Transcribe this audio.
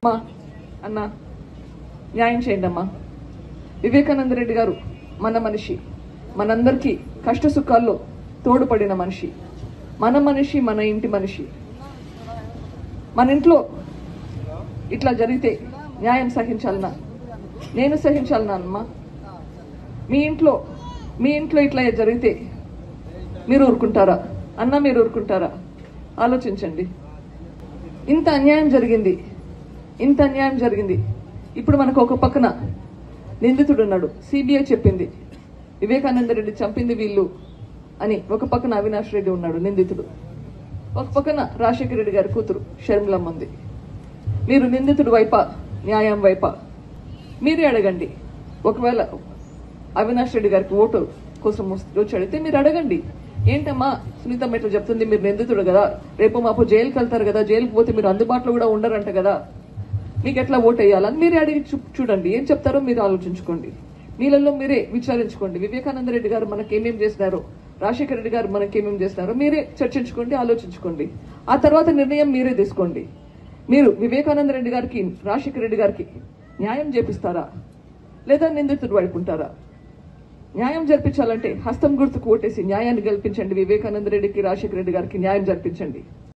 అమ్మా అన్న న్యాయం చేయండి అమ్మా. వివేకానంద రెడ్డి గారు మన మనిషి, మనందరికీ కష్ట సుఖాల్లో తోడుపడిన మనిషి, మన ఇంటి మనిషి. మన ఇంట్లో ఇట్లా జరిగితే న్యాయం సహించాలనా? నేను సహించాలనా అమ్మా? మీ ఇంట్లో ఇట్లా జరిగితే మీరు ఊరుకుంటారా అన్న? మీరు ఊరుకుంటారా? ఆలోచించండి. ఇంత అన్యాయం జరిగింది. ఇప్పుడు మనకు ఒక పక్కన నిందితుడు ఉన్నాడు. సిబిఐ చెప్పింది వివేకానంద రెడ్డి చంపింది వీళ్ళు అని. ఒక పక్కన అవినాష్ రెడ్డి ఉన్నాడు నిందితుడు. ఒక పక్కన రాజశేఖర రెడ్డి గారి కూతురు షర్మిలమ్మ ఉంది. మీరు నిందితుడు వైపా, న్యాయం వైపా? మీరే అడగండి. ఒకవేళ అవినాష్ రెడ్డి గారికి ఓటు కోసం వచ్చి అడిగితే మీరు అడగండి, ఏంటమ్మా సునీతమ్మ ఇట్లా చెప్తుంది, మీరు నిందితుడు కదా, రేపు మాపు జైలుకి వెళ్తారు కదా, జైలుకి పోతే మీరు అందుబాటులో కూడా ఉండరంట కదా, మీకు ఎట్లా ఓటు వేయాలని మీరే అడిగి చూడండి. ఏం చెప్తారో మీరు ఆలోచించుకోండి. మీలలో మీరే విచారించుకోండి. వివేకానంద రెడ్డి గారు మనకేమేం చేసినారో, రాజశేఖర రెడ్డి గారు మనకేమేం చేసినారో మీరే చర్చించుకోండి, ఆలోచించుకోండి. ఆ తర్వాత నిర్ణయం మీరే తీసుకోండి. మీరు వివేకానంద రెడ్డి గారికి, రాజశేఖర రెడ్డి గారికి న్యాయం చేపిస్తారా లేదా నిందితుడు వైపుంటారా? న్యాయం జరిపించాలంటే హస్తం గుర్తుకు ఓటేసి న్యాయాన్ని గెలిపించండి. వివేకానంద రెడ్డికి, రాజశేఖర రెడ్డి గారికి న్యాయం జరిపించండి.